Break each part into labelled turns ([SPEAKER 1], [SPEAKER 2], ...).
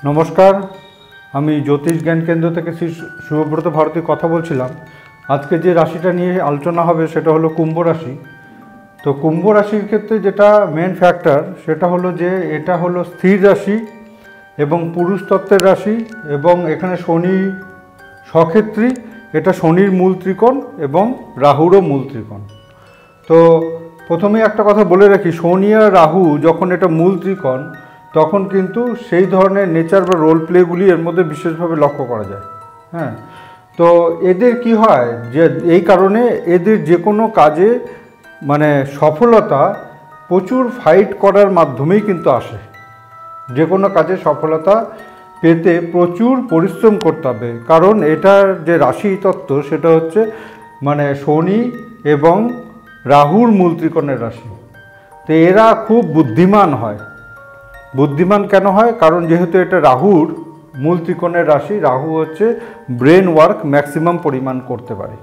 [SPEAKER 1] নমস্কার, আমি জ্যোতিষ জ্ঞান কেন্দ্র থেকে শ্রী শুভব্রত ভারতী কথা বলছিলাম। আজকে যে রাশিটা নিয়ে আলোচনা হবে সেটা হলো কুম্ভ রাশি। তো কুম্ভ রাশির ক্ষেত্রে যেটা মেন ফ্যাক্টর সেটা হলো যে এটা হলো স্থির রাশি এবং পুরুষ তত্ত্বের রাশি, এবং এখানে শনি স্বক্ষেত্রী, এটা শনির মূল ত্রিকোণ এবং রাহুরও মূল ত্রিকোণ। তো প্রথমেই একটা কথা বলে রাখি, শনি আর রাহু যখন এটা মূল ত্রিকোণ তখন কিন্তু সেই ধরনের নেচার বা রোল প্লেগুলি এর মধ্যে বিশেষভাবে লক্ষ্য করা যায়। হ্যাঁ, তো এদের কি হয় যে এই কারণে এদের যে কোনো কাজে মানে সফলতা প্রচুর ফাইট করার মাধ্যমেই কিন্তু আসে। যে কোনো কাজে সফলতা পেতে প্রচুর পরিশ্রম করতে হবে, কারণ এটার যে রাশি তত্ত্ব সেটা হচ্ছে মানে শনি এবং রাহুর মূল ত্রিকোণের রাশি। তো এরা খুব বুদ্ধিমান হয়। বুদ্ধিমান কেন হয়? কারণ যেহেতু এটা রাহুর মূল ত্রিকোণের রাশি, রাহু হচ্ছে ব্রেন ওয়ার্ক ম্যাক্সিমাম পরিমাণ করতে পারে।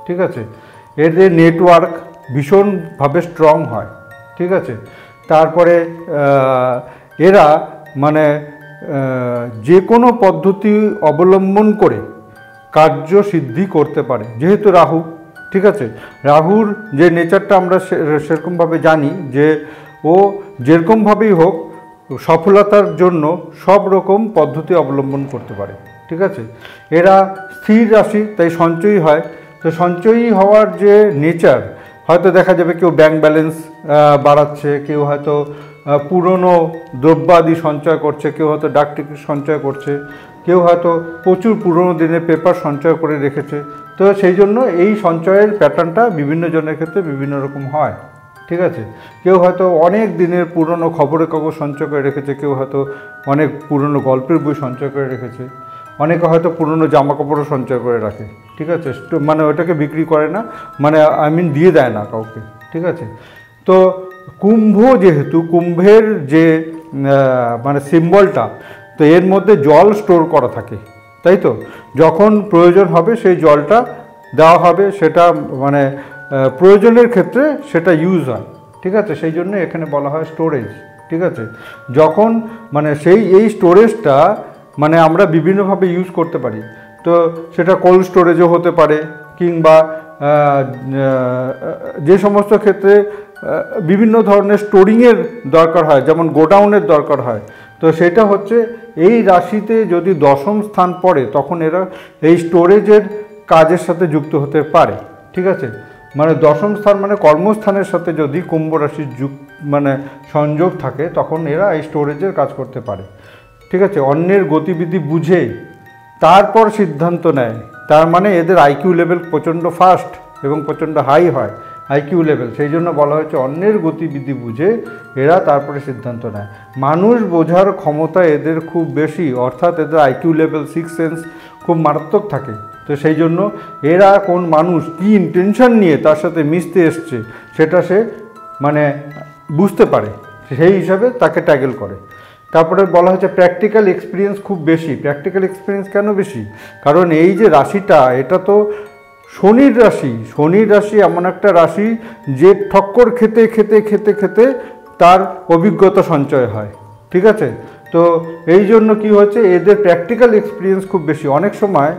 [SPEAKER 1] ঠিক আছে, এদের নেটওয়ার্ক ভীষণভাবে স্ট্রং হয়। ঠিক আছে, তারপরে এরা মানে যে কোনো পদ্ধতি অবলম্বন করে কার্যসিদ্ধি করতে পারে যেহেতু রাহু। ঠিক আছে, রাহুর যে নেচারটা আমরা সেরকমভাবে জানি যে ও যেরকমভাবেই হোক সফলতার জন্য সব রকম পদ্ধতি অবলম্বন করতে পারে। ঠিক আছে, এরা স্থির রাশি, তাই সঞ্চয়ী হয়। তো সঞ্চয়ী হওয়ার যে নেচার, হয়তো দেখা যাবে কেউ ব্যাংক ব্যালেন্স বাড়াচ্ছে, কেউ হয়তো পুরনো দ্রব্যাদি সঞ্চয় করছে, কেউ হয়তো ডাক টিকিট সঞ্চয় করছে, কেউ হয়তো প্রচুর পুরনো দিনের পেপার সঞ্চয় করে রেখেছে। তো সেই জন্য এই সঞ্চয়ের প্যাটার্নটা বিভিন্ন জনের ক্ষেত্রে বিভিন্ন রকম হয়। ঠিক আছে, কেউ হয়তো অনেক দিনের পুরনো খবরের কাগজ সঞ্চয় করে রেখেছে, কেউ হয়তো অনেক পুরনো গল্পের বই সঞ্চয় করে রেখেছে, অনেকে হয়তো পুরনো জামা কাপড়ও সঞ্চয় করে রাখে। ঠিক আছে, মানে ওটাকে বিক্রি করে না, মানে দিয়ে দেয় না কাউকে। ঠিক আছে, তো কুম্ভ যেহেতু কুম্ভের যে মানে সিম্বলটা, তো এর মধ্যে জল স্টোর করা থাকে, তাই তো যখন প্রয়োজন হবে সেই জলটা দেওয়া হবে, সেটা মানে প্রয়োজনের ক্ষেত্রে সেটা ইউজ হয়। ঠিক আছে, সেই জন্য এখানে বলা হয় স্টোরেজ। ঠিক আছে, যখন মানে এই স্টোরেজটা মানে আমরা বিভিন্নভাবে ইউজ করতে পারি। তো সেটা কোল্ড স্টোরেজও হতে পারে, কিংবা যে সমস্ত ক্ষেত্রে বিভিন্ন ধরনের স্টোরিংয়ের দরকার হয়, যেমন গোডাউনের দরকার হয়, তো সেটা হচ্ছে এই রাশিতে যদি দশম স্থান পড়ে তখন এরা এই স্টোরেজের কাজের সাথে যুক্ত হতে পারে। ঠিক আছে, মানে দশম স্থান মানে কর্মস্থানের সাথে যদি কুম্ভ রাশির মানে সংযোগ থাকে তখন এরা এই স্টোরেজের কাজ করতে পারে। ঠিক আছে, অন্যের গতিবিধি বুঝে তারপর সিদ্ধান্ত নেয়, তার মানে এদের আইকিউ লেভেল প্রচণ্ড ফাস্ট এবং প্রচণ্ড হাই হয় আইকিউ লেভেল। সেই জন্য বলা হয়েছে অন্যের গতিবিধি বুঝে এরা তারপরে সিদ্ধান্ত নেয়। মানুষ বোঝার ক্ষমতা এদের খুব বেশি, অর্থাৎ এদের আইকিউ লেভেল সিক্স সেন্স খুব মারাত্মক থাকে। তো সেই জন্য এরা কোন মানুষ কী ইন্টেনশন নিয়ে তার সাথে মিশতে এসছে সেটা সে মানে বুঝতে পারে, সেই হিসাবে তাকে ট্যাগেল করে। তারপরে বলা হচ্ছে প্র্যাকটিক্যাল এক্সপিরিয়েন্স খুব বেশি। প্র্যাকটিক্যাল এক্সপিরিয়েন্স কেন বেশি? কারণ এই যে রাশিটা, এটা তো শনির রাশি। শনির রাশি এমন একটা রাশি যে ঠক্কর খেতে খেতে খেতে খেতে তার অভিজ্ঞতা সঞ্চয় হয়। ঠিক আছে, তো এই জন্য কি হচ্ছে, এদের প্র্যাকটিক্যাল এক্সপিরিয়েন্স খুব বেশি। অনেক সময়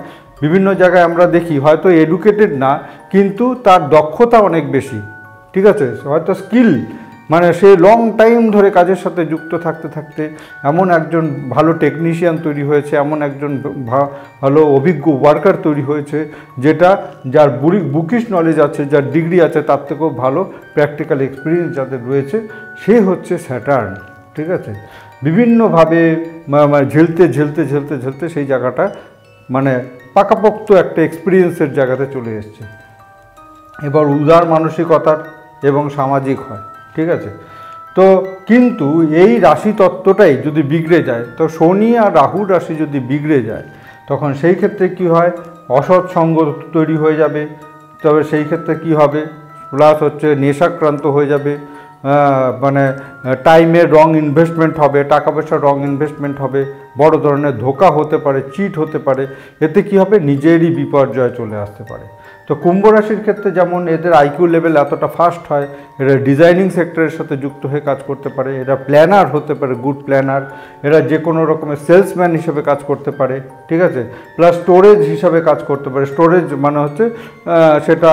[SPEAKER 1] বিভিন্ন জায়গায় আমরা দেখি হয়তো এডুকেটেড না, কিন্তু তার দক্ষতা অনেক বেশি। ঠিক আছে, হয়তো স্কিল মানে সে লং টাইম ধরে কাজের সাথে যুক্ত থাকতে থাকতে এমন একজন ভালো টেকনিশিয়ান তৈরি হয়েছে, এমন একজন ভালো অভিজ্ঞ ওয়ার্কার তৈরি হয়েছে, যার বুকিশ নলেজ আছে, যার ডিগ্রি আছে, তার থেকেও ভালো প্র্যাকটিক্যাল এক্সপিরিয়েন্স যাদের রয়েছে, সে হচ্ছে স্যাটার্ন। ঠিক আছে, বিভিন্নভাবে ঝেলতে ঝেলতে ঝেলতে ঝেলতে সেই জায়গাটা মানে পাকাপোক্ত একটা এক্সপিরিয়েন্সের জায়গাতে চলে এসছে। এবার উদার মানসিকতার এবং সামাজিক হয়। ঠিক আছে, তো কিন্তু এই রাশি তত্ত্বটাই যদি বিগড়ে যায়, তো শনি আর রাহুর রাশি যদি বিগড়ে যায় তখন সেই ক্ষেত্রে কি হয়, অসৎ সঙ্গ তৈরি হয়ে যাবে। তবে সেই ক্ষেত্রে কি হবে, প্লাস হচ্ছে নেশাক্রান্ত হয়ে যাবে, মানে টাইমের রং ইনভেস্টমেন্ট হবে, টাকা পয়সার রং ইনভেস্টমেন্ট হবে, বড় ধরনের ধোঁকা হতে পারে, চিট হতে পারে। এতে কি হবে, নিজেরই বিপর্যয় চলে আসতে পারে। তো কুম্ভ রাশির ক্ষেত্রে যেমন এদের আইকিউ লেভেল এতটা ফাস্ট হয়, এরা ডিজাইনিং সেক্টরের সাথে যুক্ত হয়ে কাজ করতে পারে, এরা প্ল্যানার হতে পারে, গুড প্ল্যানার, এরা যে কোনো রকমের সেলসম্যান হিসেবে কাজ করতে পারে, ঠিক আছে, প্লাস স্টোরেজ হিসাবে কাজ করতে পারে। স্টোরেজ মানে হচ্ছে সেটা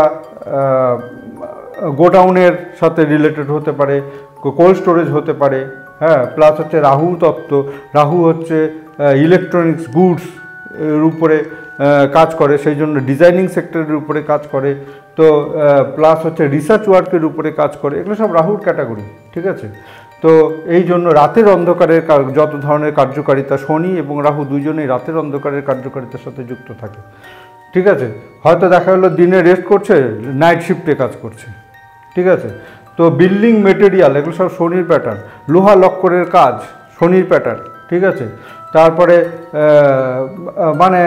[SPEAKER 1] গোডাউনের সাথে রিলেটেড হতে পারে, কোল্ড স্টোরেজ হতে পারে, হ্যাঁ, প্লাস হচ্ছে রাহু তত্ত্ব, রাহু হচ্ছে ইলেকট্রনিক্স গুডস এর উপরে কাজ করে, সেই জন্য ডিজাইনিং সেক্টরের উপরে কাজ করে, তো প্লাস হচ্ছে রিসার্চ ওয়ার্কের উপরে কাজ করে, এগুলো সব রাহুর ক্যাটাগরি, ঠিক আছে। তো এই জন্য রাতের অন্ধকারের যত ধরনের কার্যকারিতা, শনি এবং রাহু দুইজনেই রাতের অন্ধকারের কার্যকারিতার সাথে যুক্ত থাকে, ঠিক আছে। হয়তো দেখা গেলো দিনে রেস্ট করছে, নাইট শিফটে কাজ করছে, ঠিক আছে। তো বিল্ডিং মেটেরিয়াল এগুলো সব শনির প্যাটার্ন, লোহা লক্করের কাজ শনির প্যাটার্ন, ঠিক আছে। তারপরে মানে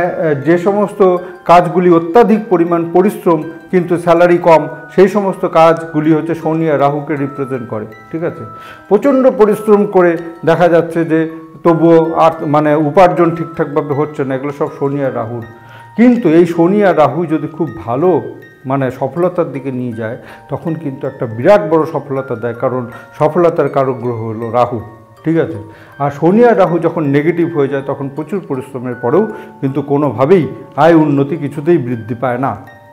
[SPEAKER 1] যে সমস্ত কাজগুলি অত্যাধিক পরিমাণ পরিশ্রম কিন্তু স্যালারি কম, সেই সমস্ত কাজগুলি হচ্ছে শনি আর রাহুকে রিপ্রেজেন্ট করে, ঠিক আছে। প্রচণ্ড পরিশ্রম করে দেখা যাচ্ছে যে তবুও আর মানে উপার্জন ঠিকঠাকভাবে হচ্ছে না, এগুলো সব শনি আর রাহুর। কিন্তু এই শনি আর রাহু যদি খুব ভালো মানে সফলতার দিকে নিয়ে যায়, তখন কিন্তু একটা বিরাট বড় সফলতা দেয়, কারণ সফলতার কারক গ্রহ হলো রাহু, ঠিক আছে। আর শনি আর রাহু যখন নেগেটিভ হয়ে যায়, তখন প্রচুর পরিশ্রমের পরেও কিন্তু কোনোভাবেই আয় উন্নতি কিছুতেই বৃদ্ধি পায় না,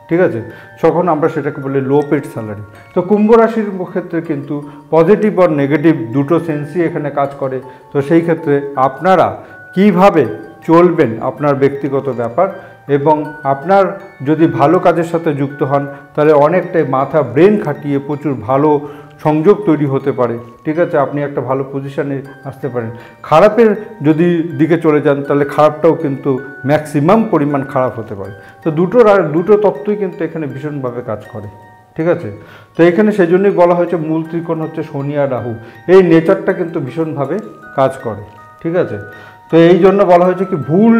[SPEAKER 1] ঠিক আছে। তখন আমরা সেটাকে বলি লো পেড স্যালারি। তো কুম্ভ রাশির ক্ষেত্রে কিন্তু পজিটিভ আর নেগেটিভ দুটো সেন্সই এখানে কাজ করে। তো সেই ক্ষেত্রে আপনারা কিভাবে চলবেন আপনার ব্যক্তিগত ব্যাপার, এবং আপনার যদি ভালো কাজের সাথে যুক্ত হন তাহলে অনেকটাই মাথা ব্রেন খাটিয়ে প্রচুর ভালো সংযোগ তৈরি হতে পারে, ঠিক আছে, আপনি একটা ভালো পজিশানে আসতে পারেন। খারাপের যদি দিকে চলে যান তাহলে খারাপটাও কিন্তু ম্যাক্সিমাম পরিমাণ খারাপ হতে পারে। তো দুটো তত্ত্বই কিন্তু এখানে ভীষণভাবে কাজ করে, ঠিক আছে। তো এখানে সেই জন্যই বলা হয়েছে মূল ত্রিকোণ হচ্ছে শনি আর রাহু, এই নেচারটা কিন্তু ভীষণভাবে কাজ করে, ঠিক আছে। তো এই জন্য বলা হয়েছে কি ভুল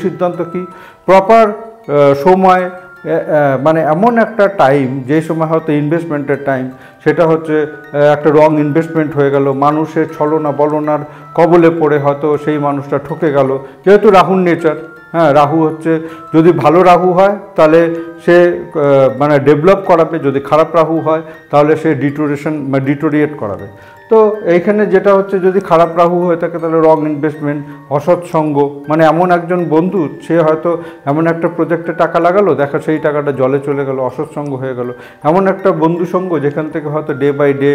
[SPEAKER 1] সিদ্ধান্ত কি প্রপার সময়, মানে এমন একটা টাইম যে সময় হয়তো ইনভেস্টমেন্টের টাইম, সেটা হচ্ছে একটা রং ইনভেস্টমেন্ট হয়ে গেল, মানুষের ছলনা বলনার কবলে পড়ে হয়তো সেই মানুষটা ঠকে গেল, যেহেতু রাহুর নেচার, হ্যাঁ, রাহু হচ্ছে যদি ভালো রাহু হয় তাহলে সে মানে ডেভেলপ করাবে, যদি খারাপ রাহু হয় তাহলে সে ডিটোরিয়েট করাবে। তো এইখানে যেটা হচ্ছে যদি খারাপ রাহু হয়ে থাকে তাহলে রং ইনভেস্টমেন্ট, অসৎসঙ্গ, মানে এমন একজন বন্ধু সে হয়তো এমন একটা প্রজেক্টে টাকা লাগালো, দেখা সেই টাকাটা জলে চলে গেল, অসৎসঙ্গ হয়ে গেল। এমন একটা বন্ধু সঙ্গ যেখান থেকে হয়তো ডে বাই ডে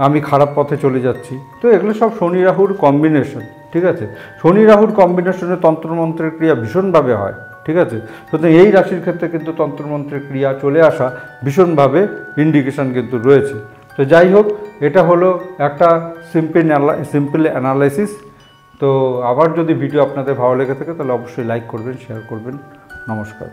[SPEAKER 1] আমি খারাপ পথে চলে যাচ্ছি। তো এগুলো সব শনি রাহুর কম্বিনেশন, ঠিক আছে। শনি রাহুর কম্বিনেশনে তন্ত্রমন্ত্রের ক্রিয়া ভীষণভাবে হয়, ঠিক আছে। সুতরাং এই রাশির ক্ষেত্রে কিন্তু তন্ত্রমন্ত্রের ক্রিয়া চলে আসা ভীষণভাবে ইন্ডিকেশন কিন্তু রয়েছে। তো যাই হোক, এটা হলো একটা সিম্পল অ্যানালাইসিস। তো আবার যদি ভিডিও আপনাদের ভালো লেগে থাকে তাহলে অবশ্যই লাইক করবেন, শেয়ার করবেন। নমস্কার।